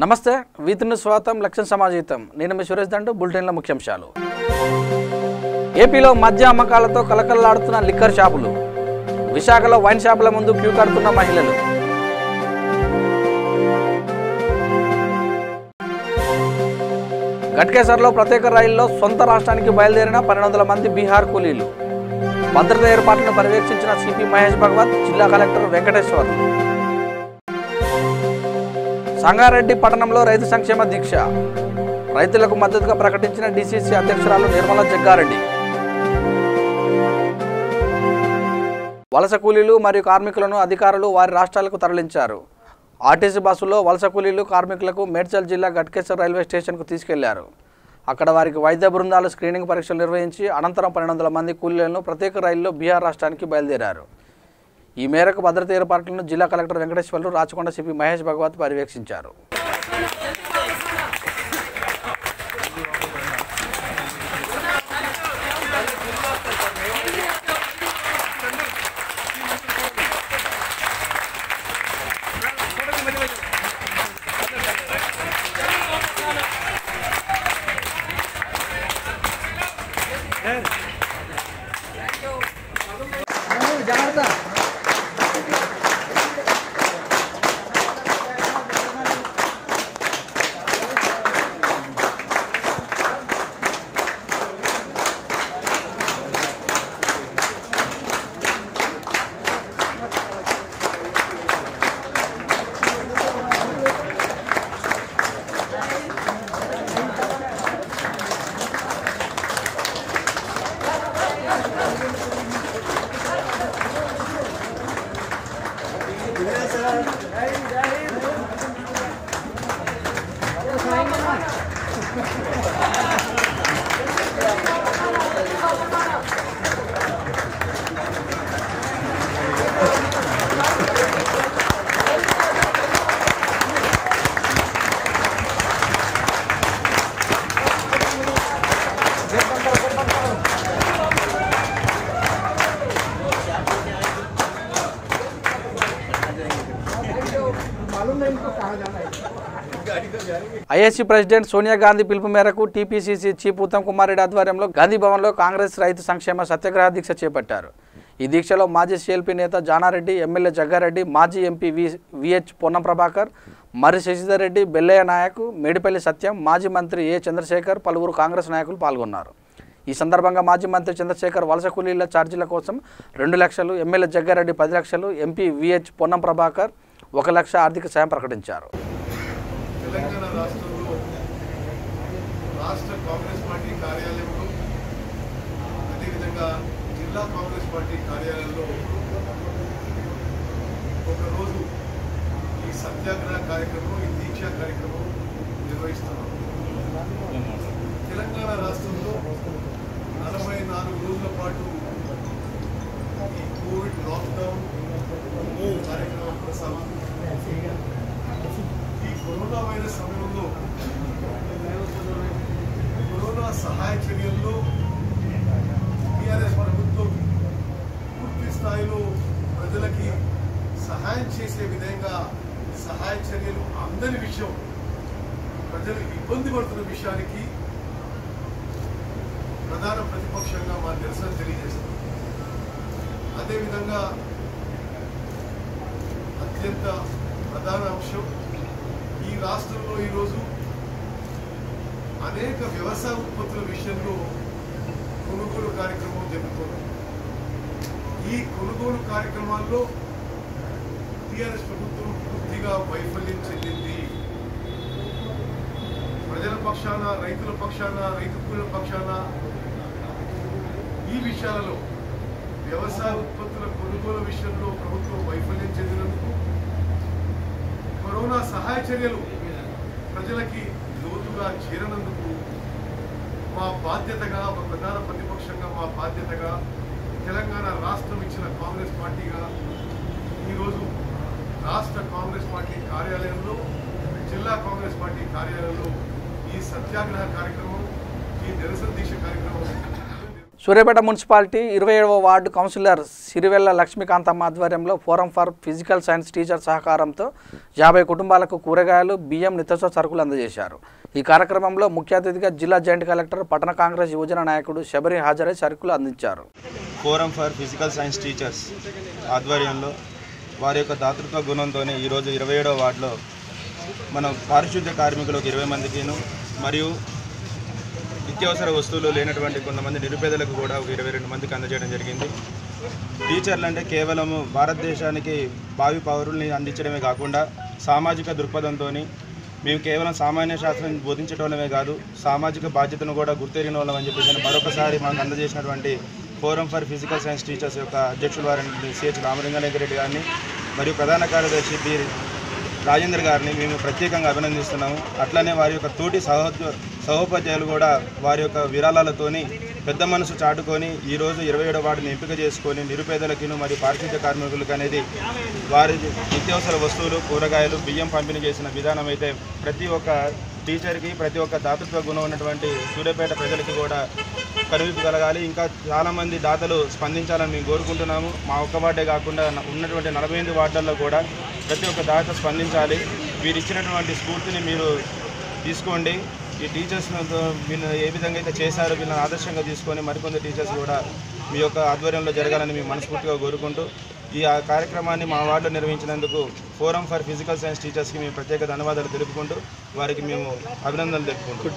నమస్తే వీతిని స్వాగతం లక్ష్యం సమాజీతం నేను మీ సురేష్ దండు బులెటిన్ల ముఖ్యాంశాలు ఏపీలో మద్య అమ్మకాలతో కలకల్లాడుతున్న లిక్కర్ షాపులు విశాఖలో వైన్ షాపుల ముందు క్యూ కడుతున్న మహిళలు ఘట్కేసర్లో ప్రత్యేక రైల్లో సొంత రాష్ట్రానికి బయలుదేరిన 1200 మంది బీహార్ కూలీలు భద్రతా ఏర్పాట్లను పర్యవేక్షించిన సిపి మహేష్ భగవత్ జిల్లా కలెక్టర్ వెంకటేశ్వర్ సంగారెడ్డి పట్టణంలో రైతు సంక్షేమ దీక్ష రైతులకు మద్దతుగా ప్రకటించిన డీసీసీ అధ్యక్షురాలు నిర్మలా జగ్గారెడ్డి వలస కూలీలు మరియు కార్మికులను అధికారులు వారి రాష్ట్రాలకు తరలించారు ఆర్టీసీ బస్సులో వలస కూలీలు కార్మికులకు మేడ్చల్ జిల్లా ఘట్కేసర్ రైల్వే స్టేషన్కు తీసుకెళ్లారు అక్కడ వారికి వైద్య బృందాలు స్క్రీనింగ్ పరీక్షలు నిర్వహించి అనంతరం 1200 మంది కూలీలను ప్రత్యేక రైల్లో బీహార్ రాష్ట్రానికి బయలుదేరారు ఈ మేరకు భద్రతా ఏర్పాట్లను జిల్లా కలెక్టర్ వెంకటేశ్వర్లు రాచకొండ సిపి మహేష్ భగవత్ పర్యవేక్షించారు ఐఏసీ ప్రెసిడెంట్ సోనియా గాంధీ పిలుపు మేరకు టీపీసీసీ చీఫ్ ఉత్తమ్ కుమార్ రెడ్డి ఆధ్వర్యంలో గాంధీ భవన్లో కాంగ్రెస్ రైతు సంక్షేమ సత్యాగ్రహ దీక్ష చేపట్టారు ఈ దీక్షలో మాజీ సీఎల్పీ నేత జానారెడ్డి ఎమ్మెల్యే జగ్గారెడ్డి మాజీ ఎంపీ విహెచ్ పొన్నం ప్రభాకర్ మర్రి శశిధర్ రెడ్డి బెల్లయ్య నాయక్ మేడిపల్లి సత్యం మాజీ మంత్రి ఏ చంద్రశేఖర్ పలువురు కాంగ్రెస్ నాయకులు పాల్గొన్నారు ఈ సందర్భంగా మాజీ మంత్రి చంద్రశేఖర్ వలస కూలీల ఛార్జీల కోసం 2 లక్షలు ఎమ్మెల్యే జగ్గారెడ్డి 10 లక్షలు ఎంపీ విహెచ్ పొన్నం ప్రభాకర్ 1 లక్ష ఆర్థిక సాయం ప్రకటించారు తెలంగాణ రాష్ట్రంలో రాష్ట్ర కాంగ్రెస్ పార్టీ కార్యాలయంలో అదేవిధంగా జిల్లా కాంగ్రెస్ పార్టీ కార్యాలయంలో ఒకరోజు ఈ సత్యాగ్రహ కార్యక్రమం ఈ దీక్షా కార్యక్రమం నిర్వహిస్తున్నాం తెలంగాణ రాష్ట్రంలో 44 రోజుల పాటు ఈ కోవిడ్ లాక్డౌన్ కార్యక్రమం కొనసాగుతుంది కరోనా వైరస్ సమయంలో కరోనా సహాయ చర్యల్లో టీఆర్ఎస్ ప్రభుత్వం పూర్తి స్థాయిలో ప్రజలకి సహాయం చేసే విధంగా సహాయ చర్యలు అందని విషయం ప్రజలు ఇబ్బంది పడుతున్న విషయానికి ప్రధాన ప్రతిపక్షంగా మా నిరసన తెలియజేస్తాం అదేవిధంగా అత్యంత ప్రధాన అంశం ఈ రాష్ట్రంలో ఈరోజు అనేక వ్యవసాయ ఉత్పత్తుల విషయంలో కొనుగోలు కార్యక్రమం జరుగుతుంది ఈ కొనుగోలు కార్యక్రమాల్లో టీఆర్ఎస్ ప్రభుత్వం పూర్తిగా వైఫల్యం చెందింది ప్రజల పక్షాన రైతుల పక్షాన రైతు కూలీల పక్షాన ఈ విషయాలలో వ్యవసాయ ఉత్పత్తుల కొనుగోలు విషయంలో ప్రభుత్వం వైఫల్యం చెందినందుకు కరోనా సహాయ చర్యలు ప్రజలకి లోతుగా చేరనందుకు మా బాధ్యతగా ఒక ప్రధాన ప్రతిపక్షంగా మా బాధ్యతగా తెలంగాణ రాష్ట్రం ఇచ్చిన కాంగ్రెస్ పార్టీగా ఈరోజు రాష్ట్ర కాంగ్రెస్ పార్టీ కార్యాలయంలో జిల్లా కాంగ్రెస్ పార్టీ కార్యాలయంలో ఈ సత్యాగ్రహ కార్యక్రమం ఈ నిరసన దీక్ష కార్యక్రమం సూర్యాపేట మున్సిపాలిటీ 27వ వార్డు కౌన్సిలర్ సిరివెల్ల లక్ష్మీకాంతమ్మ ఆధ్వర్యంలో forum for physical science teacher సహకారంతో 50 కుటుంబాలకు కూరగాయలు, బియ్యం, నిత్యావసర సరుకులు అందజేశారు. ఈ కార్యక్రమంలో ముఖ్య అతిథిగా జిల్లా జాయింట్ కలెక్టర్, పట్టణ కాంగ్రెస్ యువజన నాయకుడు శబరి హాజరై సరుకులు అందించారు. Forum for physical science teachers ఆధ్వర్యంలో వారి యొక్క దాతృత్వ గుణంతోనే ఈరోజు 27వ వార్డులో మనం పారిశుద్ధ్య కార్మికులకు 20 మందికిను మరియు నిత్యావసర వస్తువులు లేనటువంటి కొంతమంది నిరుపేదలకు కూడా ఒక 22 మందికి అందజేయడం జరిగింది. టీచర్లు అంటే కేవలం భారతదేశానికి భావి పౌరుల్ని అందించడమే కాకుండా సామాజిక దృక్పథంతో మేము కేవలం సామాన్య శాస్త్రం బోధించడమే కాదు, సామాజిక బాధ్యతను కూడా గుర్తెరిగిన వాళ్ళం అని చెప్పేసి మరొకసారి మాకు అందజేసినటువంటి forum for physical science teachers యొక్క అధ్యక్షులు వారిని సిహెచ్ రామలింగారెడ్డి గారిని మరియు ప్రధాన కార్యదర్శి బి రాజేందర్ గారిని మేము ప్రత్యేకంగా అభినందిస్తున్నాము. అట్లనే వారి యొక్క తోటి సహోపాధ్యాయులు కూడా వారి యొక్క విరాళాలతోని పెద్ద మనసు చాటుకొని ఈరోజు 27వ వార్డుని ఎంపిక చేసుకొని నిరుపేదలకిను మరియు పారిశుద్ధ్య కార్మికులకు అనేది వారి నిత్యావసర వస్తువులు, కూరగాయలు, బియ్యం పంపిణీ చేసిన విధానం అయితే ప్రతి ఒక్క టీచర్కి, ప్రతి ఒక్క దాతృత్వ గుణం ఉన్నటువంటి సూర్యాపేట ప్రజలకి కూడా కనువిప్పు కలగాలి. ఇంకా చాలామంది దాతలు స్పందించాలని మేము కోరుకుంటున్నాము. మా ఒక్క వార్డే కాకుండా ఉన్నటువంటి 48 వార్డుల్లో కూడా ప్రతి ఒక్క దాత స్పందించాలి. వీరు ఇచ్చినటువంటి స్ఫూర్తిని మీరు తీసుకోండి. ఈ టీచర్స్ వీళ్ళు ఏ విధంగా అయితే చేశారో వీళ్ళని ఆదర్శంగా తీసుకొని మరికొంత టీచర్స్ కూడా మీ యొక్క ఆధ్వర్యంలో జరగాలని మేము మనస్ఫూర్తిగా కోరుకుంటూ ఈ కార్యక్రమాన్ని మా వార్డులో నిర్వహించినందుకు ఫోరం ఫర్ ఫిజికల్ సైన్స్ టీచర్స్కి మేము ప్రత్యేక ధన్యవాదాలు తెలుపుకుంటూ వారికి మేము అభినందనలు తెలుపుకుంటాం.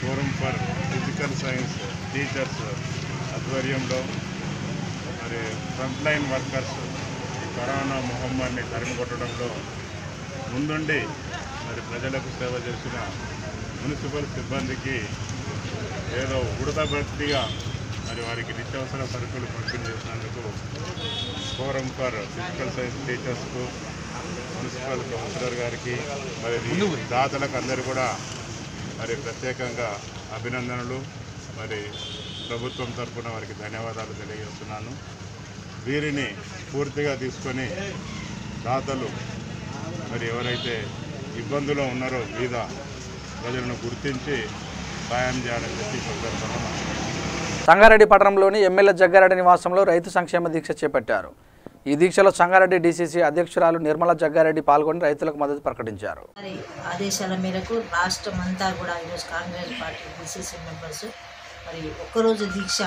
Forum for physical science teachers ఆధ్వర్యంలో మరి ఫ్రంట్ లైన్ వర్కర్స్ కరోనా మహమ్మారిని తరిమికొట్టడంలో ముందుండి మరి ప్రజలకు సేవ చేసిన మున్సిపల్ సిబ్బందికి ఏదో ఉడతభక్తిగా మరి వారికి నిత్యావసర సరుకులు పంపిణీ చేసినందుకు ఫోరం ఫర్ ఫిజికల్ సైన్స్ టీచర్స్కు, మున్సిపల్ కౌన్సిలర్ గారికి, మరి దాతలకు అందరూ కూడా మరి ప్రత్యేకంగా అభినందనలు, మరి ప్రభుత్వం తరఫున వారికి ధన్యవాదాలు తెలియజేస్తున్నాను. వీరిని పూర్తిగా తీసుకొని దాతలు మరి ఎవరైతే ఇబ్బందులో ఉన్నారో మీద ప్రజలను గుర్తించి సాయం చేయాలని చెప్పి సందర్భంగా సంగారెడ్డి పట్టణంలోని ఎమ్మెల్యే జగ్గారెడ్డి నివాసంలో రైతు సంక్షేమ దీక్ష చేపట్టారు. ఈ దీక్షలో సంగారెడ్డి డీసీసీ అధ్యక్షురాలు నిర్మలా జగ్గారెడ్డి పాల్గొని రైతులకు మద్దతు ప్రకటించారు. ఆదేశాల మేరకు రాష్ట్రం అంతా కూడా ఈరోజు కాంగ్రెస్ పార్టీ డీసీసీ మెంబర్స్ మరి ఒక్కరోజు దీక్ష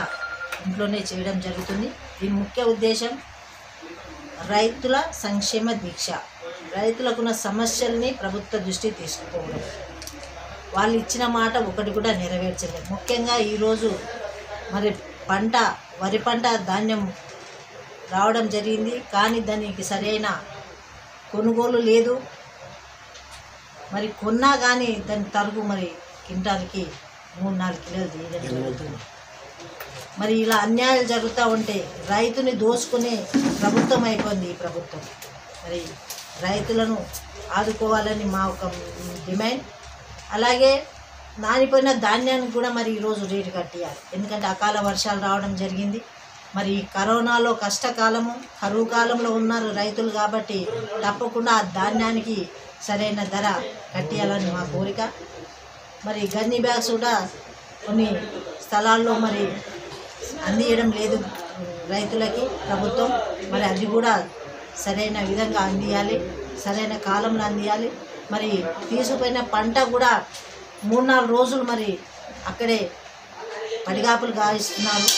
ఇంట్లోనే చేయడం జరుగుతుంది. దీని ముఖ్య ఉద్దేశం రైతుల సంక్షేమ దీక్ష. రైతులకున్న సమస్యల్ని ప్రభుత్వ దృష్టికి తీసుకుపోవడం, వాళ్ళు ఇచ్చిన మాట ఒకటి కూడా నెరవేర్చలేదు. ముఖ్యంగా ఈరోజు మరి వరి పంట ధాన్యం రావడం జరిగింది, కానీ దానికి సరైన కొనుగోలు లేదు. మరి కొన్నా కానీ దాని తరుగు మరి కింటాలకి 3-4 కిలోలు తీయడం జరుగుతుంది. మరి ఇలా అన్యాయాలు జరుగుతూ ఉంటే రైతుని దోసుకునే ప్రభుత్వం అయిపోయింది ఈ ప్రభుత్వం. మరి రైతులను ఆదుకోవాలని మా ఒక డిమాండ్. అలాగే నానిపోయిన ధాన్యానికి కూడా మరి ఈరోజు రేటు కట్టియాలి. ఎందుకంటే అకాల వర్షాలు రావడం జరిగింది. మరి కరోనాలో కష్టకాలము, కరువు కాలంలో ఉన్నారు రైతులు కాబట్టి తప్పకుండా ఆ ధాన్యానికి సరైన ధర కట్టియాలని మా కోరిక. మరి గన్ని బ్యాగ్స్ కూడా కొన్ని స్థలాల్లో మరి అందియడం లేదు రైతులకి ప్రభుత్వం. మరి అది కూడా సరైన విధంగా అందియాలి, సరైన కాలంలో అందియాలి. మరి తీసుకుపోయిన పంట కూడా 3-4 రోజులు మరి అక్కడే పడిగాపులు గాయిస్తున్నారు,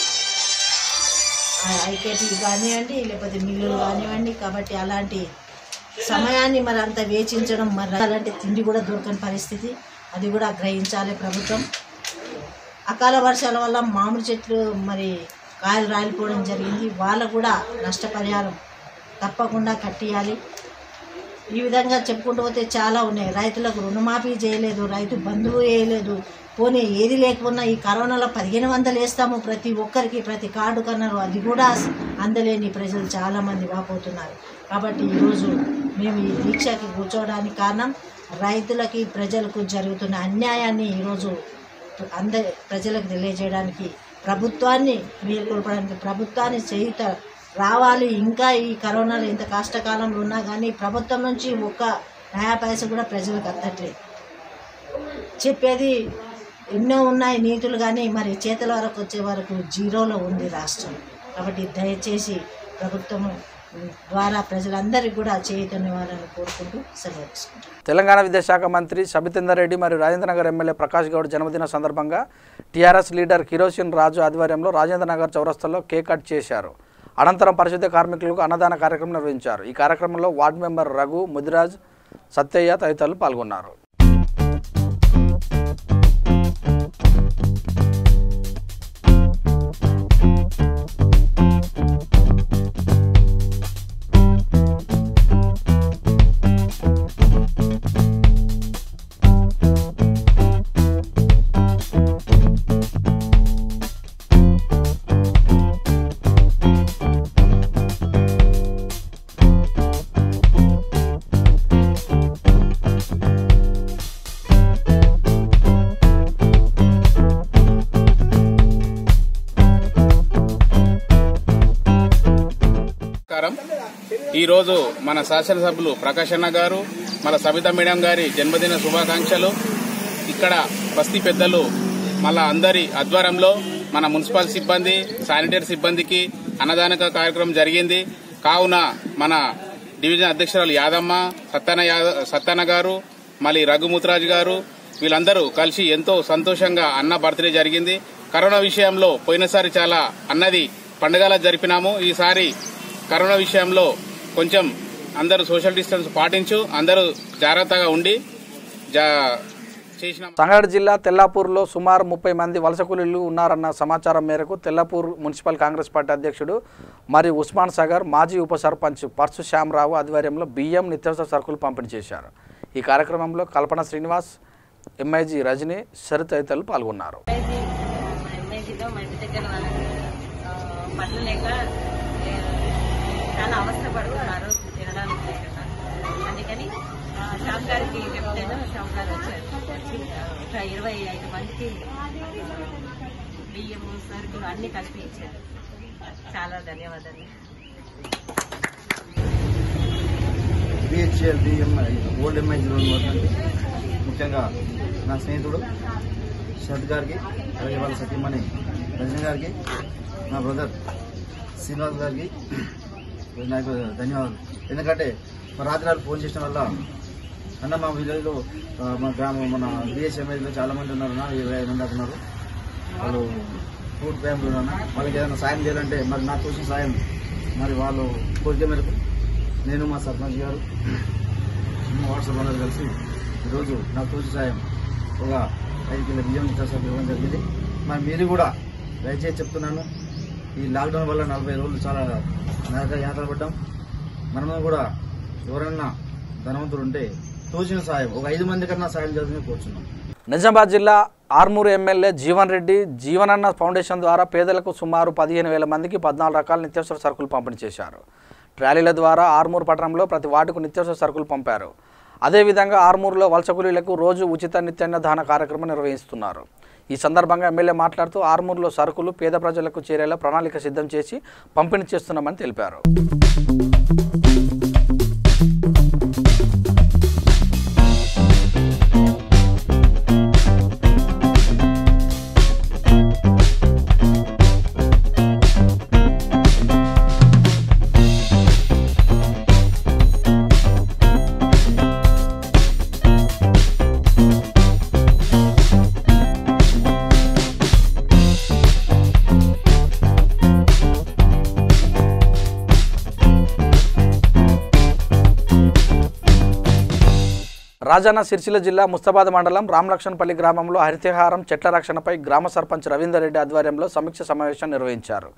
ఐకేటీ కానివ్వండి లేకపోతే మిల్లులు కానివ్వండి. కాబట్టి అలాంటి సమయాన్ని మరి అంత వేచించడం, మరి అలాంటి తిండి కూడా దొరకని పరిస్థితి, అది కూడా గ్రహించాలి ప్రభుత్వం. అకాల వర్షాల వల్ల మామిడి చెట్లు మరి కాయలు రాలిపోవడం జరిగింది, వాళ్ళకు కూడా నష్టపరిహారం తప్పకుండా కట్టియాలి. ఈ విధంగా చెప్పుకుంటూ పోతే చాలా ఉన్నాయి. రైతులకు రుణమాఫీ చేయలేదు, రైతు బంధువు వేయలేదు, పోనీ ఏది లేకపోయినా ఈ కరోనాలో 1500 వేస్తాము ప్రతి ఒక్కరికి, ప్రతి కార్డు కన్నారు, అది కూడా అందలేని ప్రజలు చాలామంది వాపోతున్నారు. కాబట్టి ఈరోజు మేము ఈ దీక్షకి కూర్చోవడానికి కారణం రైతులకి, ప్రజలకు జరుగుతున్న అన్యాయాన్ని ఈరోజు ప్రజలకు తెలియజేయడానికి, ప్రభుత్వాన్ని మేల్కొల్పడానికి, ప్రభుత్వాన్ని చేయుత రావాలి. ఇంకా ఈ కరోనాలో ఇంత కష్టకాలంలో ఉన్నా కానీ ప్రభుత్వం నుంచి ఒక్క నయా పైసా కూడా ప్రజలకు అందట్లేదు. చెప్పేది ఎన్నో ఉన్నాయి నీతులు, కానీ మరి చేతుల వరకు వచ్చే వరకు జీరోలో ఉంది రాష్ట్రం. కాబట్టి దయచేసి ప్రభుత్వం ద్వారా ప్రజలందరికీ కూడా చైతన్యవాలని కోరుకుంటూ సెలవు తీసుకుంటాం. తెలంగాణ విద్యాశాఖ మంత్రి సబితేందర్ రెడ్డి మరియు రాజేంద్రనగర్ ఎమ్మెల్యే ప్రకాష్ గౌడ్ జన్మదిన సందర్భంగా టీఆర్ఎస్ లీడర్ కిరోసిన్ రాజు ఆధ్వర్యంలో రాజేంద్రనగర్ చౌరస్తాలో కేక్ కట్ చేశారు. అనంతరం పరిశుద్ధ కార్మికులకు అన్నదాన కార్యక్రమం నిర్వహించారు. ఈ కార్యక్రమంలో వార్డు మెంబర్ రఘు, ముదిరాజ్, సత్తయ్య తదితరులు పాల్గొన్నారు. ఈరోజు మన శాసనసభ్యులు ప్రకాష్ అన్న గారు, మన సబితా మేడం గారి జన్మదిన శుభాకాంక్షలు. ఇక్కడ బస్తీ పెద్దలు మళ్ళా అందరి ఆధ్వర్యంలో మన మున్సిపల్ సిబ్బంది, శానిటరీ సిబ్బందికి అన్నదాన కార్యక్రమం జరిగింది. కావున మన డివిజన్ అధ్యక్షురాలు యాదమ్మ, సత్తన్న గారు, మళ్ళీ రఘుముతురాజు గారు వీళ్ళందరూ కలిసి ఎంతో సంతోషంగా అన్న బర్త్డే జరిగింది. కరోనా విషయంలో పోయినసారి చాలా అన్నది పండుగలా జరిపినాము. ఈసారి కరోనా విషయంలో కొంచెం అందరూ సోషల్ డిస్టెన్స్ పాటించు, అందరూ జాగ్రత్తగా ఉండి చేసిన. సంగారెడ్డి జిల్లా తెల్లాపూర్లో సుమారు 30 మంది వలస కూలీలు ఉన్నారన్న సమాచారం మేరకు తెల్లాపూర్ మున్సిపల్ కాంగ్రెస్ పార్టీ అధ్యక్షుడు మరియు ఉస్మాన్ సాగర్ మాజీ ఉప సర్పంచ్ పర్సు శ్యామరావు ఆధ్వర్యంలో బియ్యం, నిత్యావసర సరుకులు పంపిణీ చేశారు. ఈ కార్యక్రమంలో కల్పన శ్రీనివాస్, ఎంఐజీ రజని, సరి తదితరులు పాల్గొన్నారు. చాలా అవస్థపడు ఆ రోజు తినడానికి లేకుండా, అందుకని షాప్ గారికి చెప్తేనే షాప్ గారు వచ్చారు. వచ్చి ఒక 25 మందికి బియ్యము, సరుకులు అన్ని కలిపి ఇచ్చారు. చాలా ధన్యవాదాలు. బిహెచ్ఎల్ ఓల్డ్ ఎంఐజీ ముఖ్యంగా నా స్నేహితుడు శరత్ గారికి, అలాగే వాళ్ళ సతీమణి రజని గారికి, నా బ్రదర్ శ్రీనివాస్ గారికి నాకు ధన్యవాదాలు. ఎందుకంటే మా రాత్రి ఫోన్ చేసిన వల్ల అన్న మా విలేజ్లో మా గ్రామం మన బిహెచ్ఎంఐలో చాలా మంది ఉన్నారు, 25 మంది దాకా ఉన్నారు. వాళ్ళు ఫుడ్ ఫ్యామిలీ ఉన్నా వాళ్ళకి ఏదైనా సాయం చేయాలంటే మరి నాకు తోచిన సాయం మరి వాళ్ళు కోరిక మేరకు నేను మా సర్పంచ్ గారు వార్డు సభ్యులు కలిసి ఈరోజు నాకు తోచిన సాయం ఒక 5 కిలో బియ్యం ఇవ్వడం జరిగింది. మరి మీరు కూడా దయచేసి చెప్తున్నాను, ఈ లాక్డౌన్ వల్ల 40 రోజులు చాలా యాత్ర పడ్డాం. మనము కూడా ఎవరైనా ధనవంతులు ఉంటే తోచిన సాయం ఒక 5 మంది కన్నా సాయం చేయాలని కోరుచున్నాం. నిజామాబాద్ జిల్లా ఆర్మూరు ఎమ్మెల్యే జీవన్ రెడ్డి జీవనన్న ఫౌండేషన్ ద్వారా పేదలకు సుమారు 15,000 మందికి 14 రకాల నిత్యావసర సరుకులు పంపిణీ చేశారు. ట్రాలీల ద్వారా ఆర్మూరు పట్టణంలో ప్రతి వార్డుకు నిత్యావసర సరుకులు పంపారు. అదేవిధంగా ఆర్మూరులో వలస కూలీలకు రోజు ఉచిత నిత్యాన్నదాన కార్యక్రమం నిర్వహిస్తున్నారు. ఈ సందర్భంగా ఎమ్మెల్యే మాట్లాడుతూ ఆర్మూరులో సరుకులు పేద ప్రజలకు చేరేలా ప్రణాళిక సిద్ధం చేసి పంపిణీ చేస్తున్నామని తెలిపారు. రాజన్న సిరిసిల్ల జిల్లా ముస్తాబాద్ మండలం రామలక్ష్మణపల్లి గ్రామంలో హరితహారం చెట్ల రక్షణపై గ్రామ సర్పంచ్ రవీందర్ రెడ్డి ఆధ్వర్యంలో సమీక్ష సమావేశం నిర్వహించారు.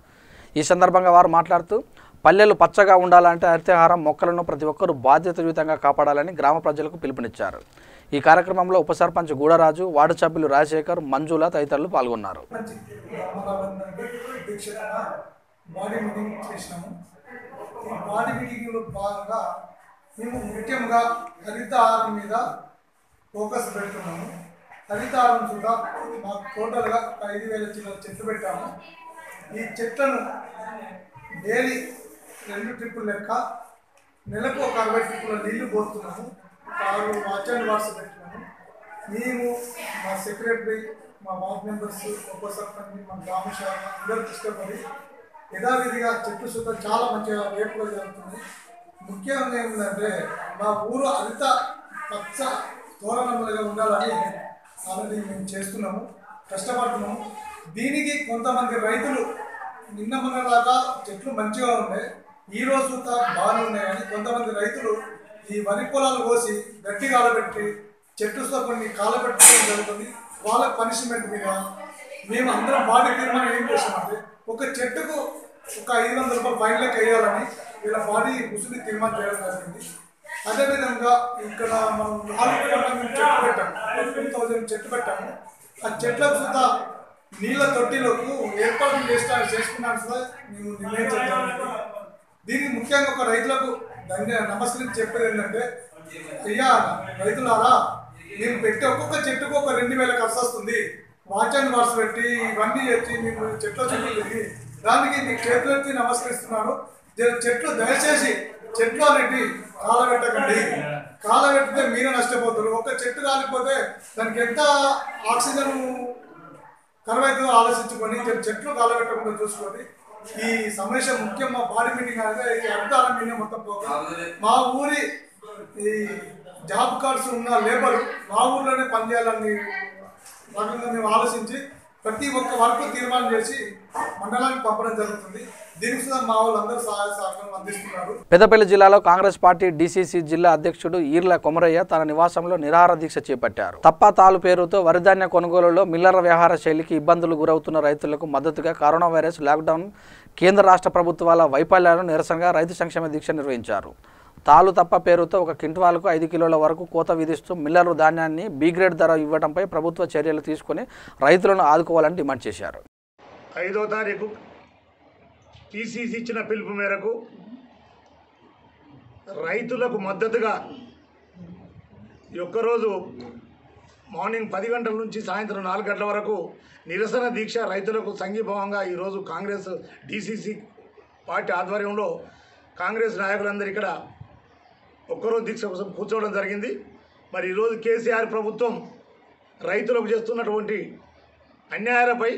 ఈ సందర్భంగా వారు మాట్లాడుతూ పల్లెలు పచ్చగా ఉండాలంటే హరితహారం మొక్కలను ప్రతి ఒక్కరూ బాధ్యతాయుతంగా కాపాడాలని గ్రామ ప్రజలకు పిలుపునిచ్చారు. ఈ కార్యక్రమంలో ఉప సర్పంచ్ గూడరాజు, వార్డు సభ్యులు రాజశేఖర్, మంజుల తదితరులు పాల్గొన్నారు. మేము ముఖ్యంగా హరితహారం మీద ఫోకస్ పెడుతున్నాము. హరితహారం కూడా మాకు టోటల్గా 5,000 చిల్లర చెట్లు పెట్టాము. ఈ చెట్లను డైలీ 2 ట్రిప్పులు లెక్క నెలకు ఒక 60 ట్రిప్పుల నీళ్లు పోస్తున్నాము. 6 వాచ్ అండ్ వార్స్ పెట్టినాము. మేము మా సెక్రటరీ, మా వార్డ్ మెంబర్స్, ఉప సర్పంచ్, మన గ్రామ శాఖ అందరూ కష్టపడి యథావిధిగా చెట్టు సుతం చాలా మంచిగా రేపుగా జరుగుతుంది. ముఖ్యంగా ఏంటంటే మా ఊరు హరిత పచ్చ తోరణములుగా ఉండాలని ఆల్రెడీ మేము చేస్తున్నాము, కష్టపడుతున్నాము. దీనికి కొంతమంది రైతులు నిన్న మొన్నలాగా చెట్లు మంచిగా ఉన్నాయి, ఈ రోజు బాగానే ఉన్నాయి, కానీ కొంతమంది రైతులు ఈ వరి పొలాలు కోసి గట్టి కాలబెట్టి చెట్టుతో కొన్ని కాలబెట్టడం జరుగుతుంది. వాళ్ళకి పనిష్మెంట్ మీద మేము అందరం బాడీ తీర్మానం ఏం చేసామంటే ఒక చెట్టుకు ఒక 500 రూపాయలు ఫైన్ లెక్క వేయాలని వీళ్ళ బాడీ ముసుని తీర్మానం చేయడం జరిగింది. అదేవిధంగా ఇక్కడ మనం 4,000 చెట్లు పెట్టాము, 2,000 చెట్లు పెట్టాము. ఆ చెట్లకు సుతా నీళ్ళ తొట్టిలకు ఏర్పాటు చేసుకున్నాను సుధా మేము నిర్ణయించడం జరిగింది. దీనికి ముఖ్యంగా ఒక రైతులకు నమస్కరించి చెప్పేది ఏంటంటే, అయ్యా రైతులారా, మేము పెట్టే ఒక్కొక్క చెట్టుకు ఒక 2,000 ఖర్చు వస్తుంది, వాచ్ అండ్ వార్స్ పెట్టి ఇవన్నీ చేసి మేము చెట్ల చుట్టూ తిరిగి దానికి మీకు చేతులు ఎత్తి నమస్కరిస్తున్నాను. చెట్లు దయచేసి చెట్లు అనేవి కాలబెట్టకండి, కాలబెట్టితే మీరే నష్టపోతారు. ఒక చెట్టు కాలిపోతే దానికి ఎంత ఆక్సిజన్ కరువైతుందో ఆలోచించుకొని చెట్లు కాలబెట్టకుండా చూసుకొని ఈ సమస్య ముఖ్యం. మా బాడీ మీటింగ్ అనేది ఈ అర్థాల మీద మొత్తం పోగా మా ఊరి ఈ జాబ్ కార్డ్స్ ఉన్న లేబర్ మా ఊర్లోనే పనిచేయాలని రకంగా మేము ఆలోచించి ప్రతి ఒక్క వర్క్ తీర్మానం చేసి మండలానికి పంపడం జరుగుతుంది. దీనికి కూడా మా వాళ్ళందరూ సహాయ సహకారం అందిస్తున్నారు. పెద్దపల్లి జిల్లాలో కాంగ్రెస్ పార్టీ డీసీసీ జిల్లా అధ్యక్షుడు ఈర్ల కొమరయ్య తన నివాసంలో నిరాహార దీక్ష చేపట్టారు. తప్పతాలు పేరుతో వరిధాన్య కొనుగోలులో మిల్లర్ల వ్యవహార శైలికి ఇబ్బందులు గురవుతున్న రైతులకు మద్దతుగా కరోనా వైరస్ లాక్డౌన్, కేంద్ర రాష్ట్ర ప్రభుత్వాల వైఫల్యాలను నిరసనగా రైతు సంక్షేమ దీక్ష నిర్వహించారు. తాలు తప్ప పేరుతో ఒక క్వింటాల్కు 5 కిలోల వరకు కోత విధిస్తూ మిల్లర్లు ధాన్యాన్ని బి గ్రేడ్ ధర ఇవ్వడంపై ప్రభుత్వ చర్యలు తీసుకుని రైతులను ఆదుకోవాలని డిమాండ్ చేశారు. 5వ తారీఖు టీసీసీ ఇచ్చిన పిలుపు మేరకు రైతులకు మద్దతుగా ఈ ఒక్కరోజు మార్నింగ్ 10 గంటల నుంచి సాయంత్రం 4 గంటల వరకు నిరసన దీక్ష రైతులకు సంఘీభావంగా ఈరోజు కాంగ్రెస్ డీసీసీ పార్టీ ఆధ్వర్యంలో కాంగ్రెస్ నాయకులందరూ ఇక్కడ ఒక్కరోజు దీక్ష కోసం కూర్చోవడం జరిగింది. మరి ఈరోజు కేసీఆర్ ప్రభుత్వం రైతులకు చేస్తున్నటువంటి అన్యాయాలపై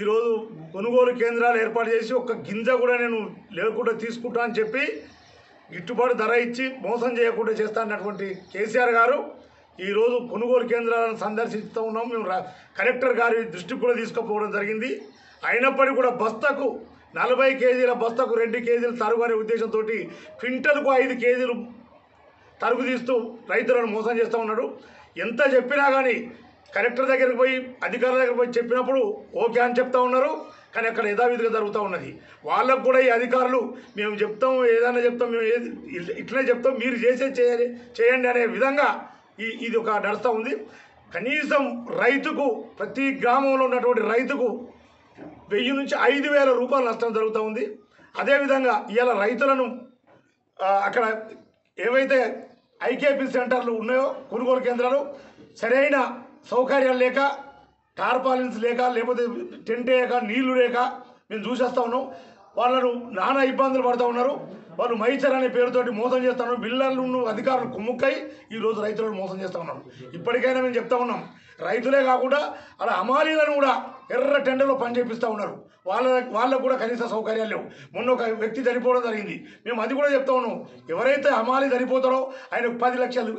ఈరోజు కొనుగోలు కేంద్రాలు ఏర్పాటు చేసి ఒక్క గింజ కూడా నేను లేకుండా తీసుకుంటా అని చెప్పి గిట్టుబాటు ధర ఇచ్చి మోసం చేయకుండా చేస్తా అన్నటువంటి కేసీఆర్ గారు ఈరోజు కొనుగోలు కేంద్రాలను సందర్శిస్తూ ఉన్నాం. మేము కలెక్టర్ గారి దృష్టికి కూడా తీసుకుపోవడం జరిగింది. అయినప్పటికీ కూడా బస్తాకు 40 కేజీల బస్తాకు 2 కేజీలు తరుగు అనే ఉద్దేశంతో క్వింటల్కు 5 కేజీలు తరుగు తీస్తూ రైతులను మోసం చేస్తూ ఉన్నాడు. ఎంత చెప్పినా కానీ కలెక్టర్ దగ్గరికి పోయి అధికారుల దగ్గరికి పోయి చెప్పినప్పుడు ఓకే అని చెప్తా ఉన్నారు, కానీ అక్కడ యథావిధిగా జరుగుతూ ఉన్నది. వాళ్ళకు కూడా ఈ అధికారులు మేము చెప్తాం, ఏదైనా చెప్తాం, మేము ఇట్లనే చెప్తాం, మీరు చేయండి అనే విధంగా ఇది ఒక నడుస్తూ ఉంది. కనీసం రైతుకు ప్రతి గ్రామంలో ఉన్నటువంటి రైతుకు 1000 నుంచి 5000 రూపాయలు నష్టం జరుగుతూ ఉంది. అదేవిధంగా ఇవాళ రైతులను అక్కడ ఏవైతే ఐకేపీ సెంటర్లు ఉన్నాయో కొనుగోలు కేంద్రాలు సరైన సౌకర్యాలు లేక, టార్పాలిన్స్ లేక, లేకపోతే టెంట్ వేయక, నీళ్లు లేక మేము చూసేస్తూ ఉన్నాం. వాళ్ళను నానా ఇబ్బందులు పడుతూ ఉన్నారు. వాళ్ళు మైచర్ అనే పేరుతోటి మోసం చేస్తూ ఉన్నారు. బిల్డర్లను అధికారులు కుమ్ముక్కై ఈరోజు రైతులను మోసం చేస్తూ ఉన్నారు. ఇప్పటికైనా మేము చెప్తా ఉన్నాం, రైతులే కాకుండా అలా హమాలీలను కూడా ఎర్ర టెండర్లో పని చేపిస్తూ ఉన్నారు. వాళ్ళకు కూడా కనీస సౌకర్యాలు లేవు. మొన్న ఒక వ్యక్తి చనిపోవడం జరిగింది. మేము అది కూడా చెప్తా ఉన్నాం, ఎవరైతే హమాలీ చనిపోతారో ఆయనకు 10 లక్షలు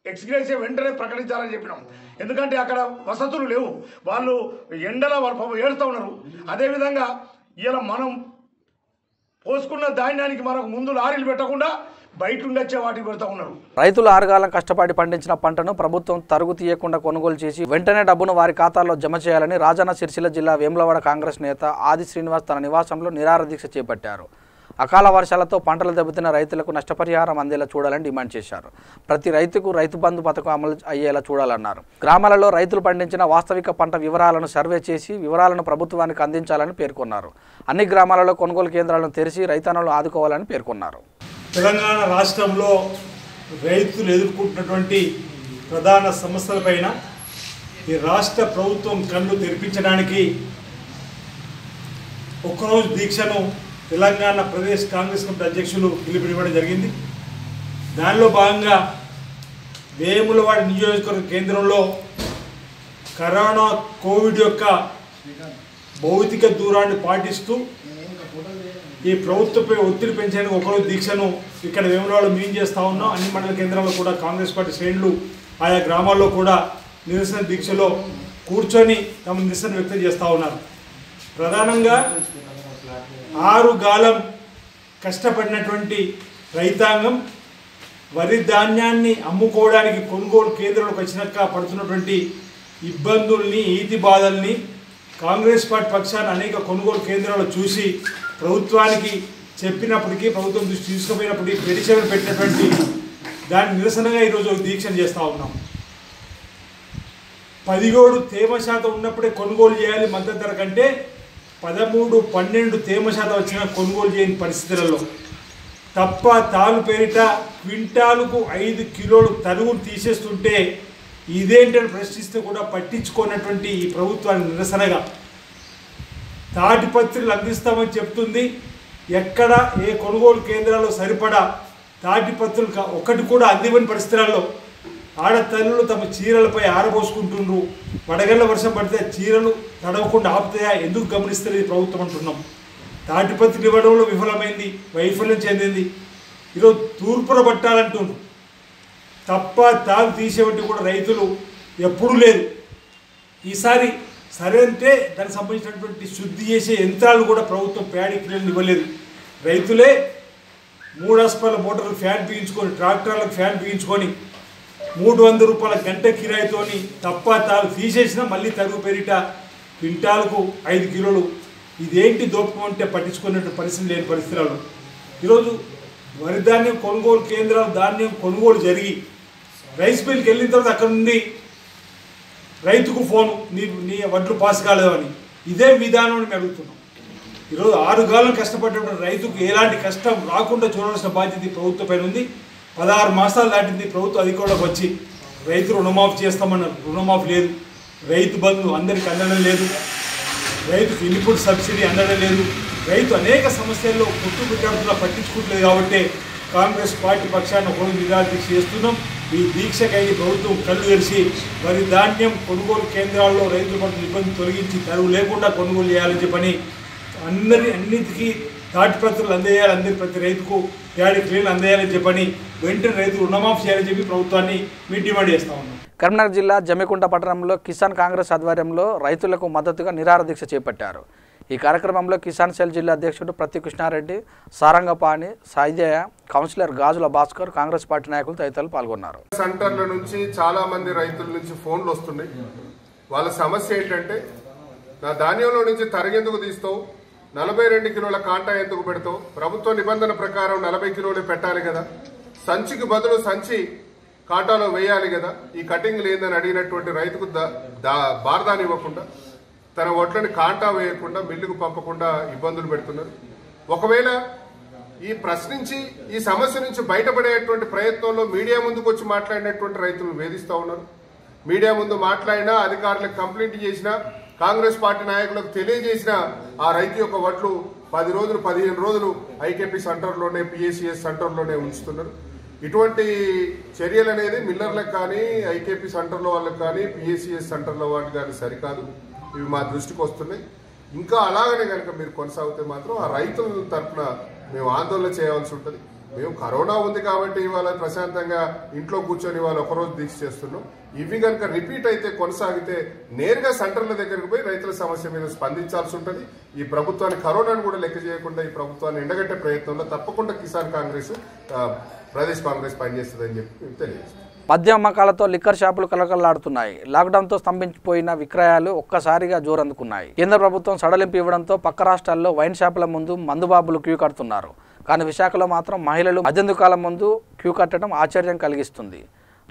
ఎక్స్గ్రేసియా వెంటనే ప్రకటించాలని చెప్పినాం. ఎందుకంటే అక్కడ వసతులు లేవు, వాళ్ళు ఎండల వాళ్ళు ఏడుస్తూ ఉన్నారు. అదేవిధంగా ఇలా మనం పోసుకున్న ధాన్యానికి మనకు ముందు లారీలు పెట్టకుండా బయట ఉండొచ్చే వాటికి పెడతా ఉన్నారు. రైతులు ఆరుగాలం కష్టపడి పండించిన పంటను ప్రభుత్వం తరుగు తీయకుండా కొనుగోలు చేసి వెంటనే డబ్బును వారి ఖాతాల్లో జమ చేయాలని రాజన్న సిరిసిల్ల జిల్లా వేములవాడ కాంగ్రెస్ నేత ఆది శ్రీనివాస్ తన నివాసంలో నిరాహార దీక్ష చేపట్టారు. అకాల వర్షాలతో పంటలు దెబ్బతిన్న రైతులకు నష్టపరిహారం అందేలా చూడాలని డిమాండ్ చేశారు. ప్రతి రైతుకు రైతు బంధు పథకం అమలు అయ్యేలా చూడాలన్నారు. గ్రామాలలో రైతులు పండించిన వాస్తవిక పంట వివరాలను సర్వే చేసి వివరాలను ప్రభుత్వానికి అందించాలని పేర్కొన్నారు. అన్ని గ్రామాలలో కొనుగోలు కేంద్రాలను తెరిచి రైతన్నలను ఆదుకోవాలని పేర్కొన్నారు. తెలంగాణ రాష్ట్రంలో రైతులు ఎదుర్కొంటున్నటువంటి ప్రధాన సమస్యలపైన ఈ రాష్ట్ర ప్రభుత్వం కళ్ళు తెరిపించడానికి ఒక్కరోజు దీక్షను తెలంగాణ ప్రదేశ్ కాంగ్రెస్ కమిటీ అధ్యక్షులు పిలుపునివ్వడం జరిగింది. దానిలో భాగంగా వేములవాడ నియోజకవర్గ కేంద్రంలో కరోనా కోవిడ్ యొక్క భౌతిక దూరాన్ని పాటిస్తూ ఈ ప్రభుత్వంపై ఒత్తిడి పెంచేందుకు ఒకరోజు దీక్షను ఇక్కడ వేములవాడలో మేము చేస్తూ ఉన్నాం. అన్ని మండల కేంద్రాల్లో కూడా కాంగ్రెస్ పార్టీ శ్రేణులు ఆయా గ్రామాల్లో కూడా నిరసన దీక్షలో కూర్చొని తమ నిరసన వ్యక్తం చేస్తూ ఉన్నారు. ప్రధానంగా 6 గాలం కష్టపడినటువంటి రైతాంగం వరి ధాన్యాన్ని అమ్ముకోవడానికి కొనుగోలు కేంద్రాలకు వచ్చినాక పడుతున్నటువంటి ఇబ్బందుల్ని, ఈతి బాధల్ని కాంగ్రెస్ పార్టీ పక్షాన అనేక కొనుగోలు కేంద్రాలు చూసి ప్రభుత్వానికి చెప్పినప్పటికీ, ప్రభుత్వం దృష్టి తీసుకుపోయినప్పటికీ పెడిచెవిన పెట్టినటువంటి దాని నిరసనగా ఈరోజు దీక్షను చేస్తూ ఉన్నాం. 17 తేమ శాతం ఉన్నప్పుడే కొనుగోలు చేయాలి మద్దతు ధర కంటే 13, 12 తేమ శాతం వచ్చినా కొనుగోలు చేయని పరిస్థితులలో తప్ప తాలు పేరిట క్వింటాలకు 5 కిలోలు తరుగును తీసేస్తుంటే ఇదేంటని ప్రశ్నిస్తే కూడా పట్టించుకున్నటువంటి ఈ ప్రభుత్వాన్ని నిరసనగా తాటిపత్రులు అందిస్తామని చెప్తుంది. ఎక్కడ ఏ కొనుగోలు కేంద్రాల్లో సరిపడా తాటిపత్రులు ఒకటి కూడా అందివని పరిస్థితులలో ఆడతల్లులు తమ చీరలపై ఆరబోసుకుంటుండ్రు. వడగళ్ళ వర్షం పడితే చీరలు తడవకుండా ఆపుతాయా, ఎందుకు గమనిస్తలేదు ప్రభుత్వం అంటున్నాం. తాటిపత్రులు ఇవ్వడంలో విఫలమైంది, వైఫల్యం చెందింది. ఈరోజు తూర్పున పట్టాలంటుండ్రు తప్ప తాగు తీసేవంటి కూడా రైతులు ఎప్పుడూ లేదు. ఈసారి సరే అంటే దానికి సంబంధించినటువంటి శుద్ధి చేసే యంత్రాలు కూడా ప్రభుత్వం ప్యాడీ క్లీన్ ఇవ్వలేదు. రైతులే 3 అస్పాల మోటార్లు ఫ్యాన్ బిగించుకొని, ట్రాక్టర్లకు ఫ్యాన్ బిగించుకొని 300 రూపాయల గంట కిరాయితోని తప్ప తాను తీసేసినా మళ్ళీ తరుగు పేరిట క్వింటాలకు 5 కిలోలు. ఇదేంటి దోపకం అంటే పట్టించుకున్నట్టు పరిస్థితి లేని పరిస్థితులలో ఈరోజు వరి ధాన్యం కొనుగోలు కేంద్రాలు ధాన్యం కొనుగోలు జరిగి రైస్ మిల్కి వెళ్ళిన తర్వాత అక్కడ నుండి రైతుకు ఫోను, నీ వడ్లు పాస్ కాలేదని. ఇదే విధానం మేము అడుగుతున్నాం. ఈరోజు 6 గాలం కష్టపడ్డటువంటి రైతుకు ఎలాంటి కష్టం రాకుండా చూడాల్సిన బాధ్యత ప్రభుత్వం పైన ఉంది. 16 మాసాలు దాటింది ప్రభుత్వ అధికారులకు వచ్చి రైతు రుణమాఫీ చేస్తామన్నారు, రుణమాఫీ లేదు. రైతు బంధు అందరికి అందడం లేదు. రైతుకు ఇన్పుట్ సబ్సిడీ అందడం లేదు. రైతు అనేక సమస్యల్లో పుట్టుబిడ్డలా పట్టించుకుంటలేదు. కాబట్టి కాంగ్రెస్ పార్టీ పక్షాన ఒకరోజు నిరాదీక్ష చేస్తున్నాం. ఈ దీక్షకై ప్రభుత్వం కళ్ళు తెరిచి వరి ధాన్యం కొనుగోలు కేంద్రాల్లో రైతుల పట్ల ఇబ్బంది తొలగించి తరువు లేకుండా కొనుగోలు చేయాలని చెప్పని అన్నిటికీ తాటిపత్రులు అందజేయాలి, అందరి ప్రతి రైతుకు ప్యాడీ క్లీన్ అందజేయాలని చెప్పని వెంటనే రైతు రుణమాఫీ చేయాలని చెప్పి ప్రభుత్వాన్ని మేము డిమాండ్ చేస్తా ఉన్నాం. కరీంనగర్ జిల్లా జమ్మికుంట పట్టణంలో కిసాన్ కాంగ్రెస్ ఆధ్వర్యంలో రైతులకు మద్దతుగా నిరాహార దీక్ష చేపట్టారు. ఈ కార్యక్రమంలో కిసాన్ సెల్ జిల్లా అధ్యక్షుడు ప్రతి కృష్ణారెడ్డి, సారంగపాణి, సాయిజయ, కౌన్సిలర్ గాజుల భాస్కర్, కాంగ్రెస్ పార్టీ నాయకులు తదితరులు పాల్గొన్నారు. సెంటర్ల నుంచి చాలా మంది రైతుల నుంచి ఫోన్లు వస్తున్నాయి. వాళ్ళ సమస్య ఏంటంటే, నా ధాన్యంలో నుంచి తరిగెందుకు తీస్తావు, 42 కిలోల కాంటా ఎందుకు పెడతావు, ప్రభుత్వ నిబంధన ప్రకారం 40 కిలోలు పెట్టాలి కదా, సంచికి బదులు సంచి కాంటాలో వేయాలి కదా, ఈ కటింగ్ లేదని అడిగినటువంటి రైతుకు బార్దాని ఇవ్వకుండా, తన ఒట్లని కాంటా వేయకుండా, మిల్లుకు పంపకుండా ఇబ్బందులు పెడుతున్నారు. ఒకవేళ ఈ ప్రశ్నించి ఈ సమస్య నుంచి బయటపడేటువంటి ప్రయత్నంలో మీడియా ముందుకు వచ్చి మాట్లాడినటువంటి రైతులను వేధిస్తూ ఉన్నారు. మీడియా ముందు మాట్లాడినా, అధికారులకు కంప్లైంట్ చేసినా, కాంగ్రెస్ పార్టీ నాయకులకు తెలియజేసిన ఆ రైతు యొక్క వడ్లు 10 రోజులు 15 రోజులు ఐకేపీ సెంటర్లోనే, పిఎస్సిఎస్ సెంటర్లోనే ఉంచుతున్నారు. ఇటువంటి చర్యలు అనేది మిల్లర్లకు కానీ, ఐకేపీ సెంటర్లో వాళ్ళకి కానీ, పిఎస్సిఎస్ సెంటర్లో వాళ్ళకి కానీ సరికాదు. ఇవి మా దృష్టికి వస్తున్నాయి. ఇంకా అలాగనే కనుక మీరు కొనసాగితే మాత్రం ఆ రైతుల తరఫున మేము ఆందోళన చేయవలసి ఉంటుంది. మేము కరోనా ఉంది కాబట్టి ఇవాళ ప్రశాంతంగా ఇంట్లో కూర్చొని ఇవాళ ఒకరోజు దీక్ష చేస్తున్నాం. ఇవి కనుక రిపీట్ అయితే, కొనసాగితే నేరుగా సెంటర్ల దగ్గరికి పోయి రైతుల సమస్య మీద స్పందించాల్సి ఉంటుంది. ఈ ప్రభుత్వాన్ని, కరోనాను కూడా లెక్క చేయకుండా ఈ ప్రభుత్వాన్ని ఎండగట్టే ప్రయత్నంలో తప్పకుండా కిసాన్ కాంగ్రెస్, ప్రదేశ్ కాంగ్రెస్ పనిచేస్తుందని చెప్పి మేము తెలియజేస్తాం. మద్యం అమ్మకాలతో లిక్కర్ షాపులు కలకలలాడుతున్నాయి. లాక్డౌన్తో స్తంభించిపోయిన విక్రయాలు ఒక్కసారిగా జోరందుకున్నాయి. కేంద్ర ప్రభుత్వం సడలింపు ఇవ్వడంతో పక్క రాష్ట్రాల్లో వైన్ షాపుల ముందు మందుబాబులు క్యూ కడుతున్నారు. కానీ విశాఖలో మాత్రం మహిళలు మద్యం దుకాణాల ముందు క్యూ కట్టడం ఆశ్చర్యం కలిగిస్తుంది.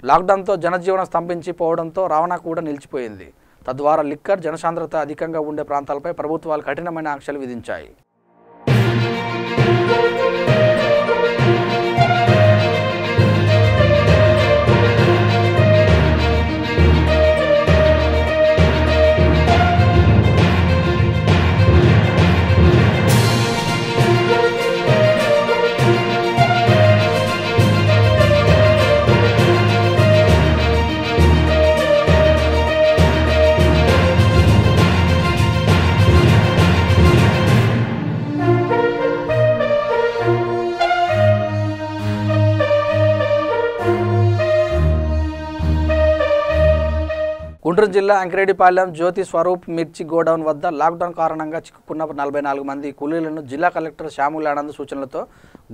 లాక్డౌన్తో జనజీవనం స్తంభించిపోవడంతో రవాణా కూడా నిలిచిపోయింది. తద్వారా లిక్కర్ జనసాంద్రత అధికంగా ఉండే ప్రాంతాలపై ప్రభుత్వాలు కఠినమైన ఆంక్షలు విధించాయి. గుంటూరు జిల్లా అంకిరెడ్డిపాలెం జ్యోతి స్వరూప్ మిర్చి గోడౌన్ వద్ద లాక్డౌన్ కారణంగా చిక్కుకున్న 44 మంది కూలీలను జిల్లా కలెక్టర్ శ్యాముల్ ఆనంద్ సూచనలతో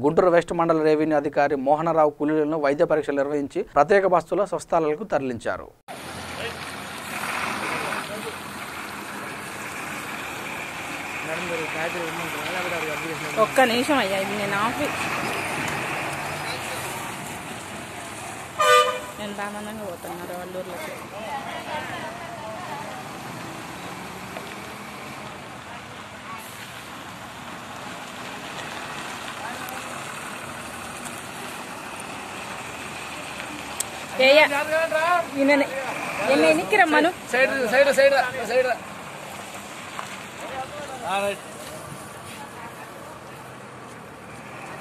గుంటూరు వెస్ట్ మండల రెవెన్యూ అధికారి మోహనరావు కూలీలను వైద్య పరీక్షలు నిర్వహించి ప్రత్యేక బస్సులో స్వస్థలాలకు తరలించారు. ఒక్క నిమిషం అయ్యా, ఇది నేను నేను రామన్నంగా పోతున్నారు వల్లూరులోకి. ఎన్నికి రమ్మను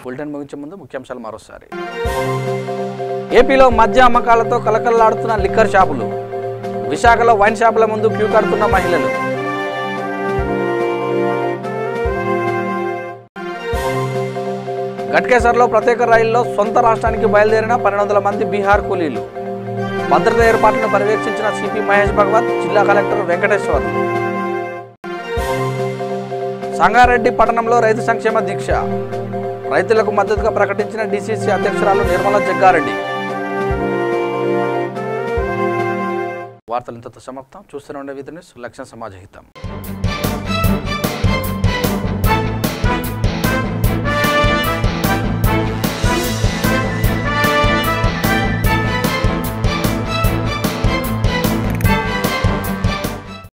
బులెటిన్ ముగించే ముందు ముఖ్యాంశాలు మరోసారి. ఏపీలో మద్య అమ్మకాలతో కలకల్లాడుతున్న లిక్కర్ షాపులు. విశాఖలో వైన్ షాపుల ముందు క్యూ కడుతున్న మహిళలు. ఘట్కేసర్లో ప్రత్యేక రైల్లో సొంత రాష్ట్రానికి బయలుదేరిన 1200 మంది బీహార్ కూలీలు. భద్రతా ఏర్పాట్లను పర్యవేక్షించిన సిపి మహేష్ భగవత్, జిల్లా కలెక్టర్ వెంకటేశ్వర్. సంగారెడ్డి పట్టణంలో రైతు సంక్షేమ దీక్ష. రైతులకు మద్దతుగా ప్రకటించిన డిసిసి అధ్యక్షురాలు నిర్మలా జగ్గారెడ్డి. వార్తలు ఇంతతో సమాప్తం. చూస్తూనే ఉండే విధి న్యూస్, లక్ష్యం సమాజహితం.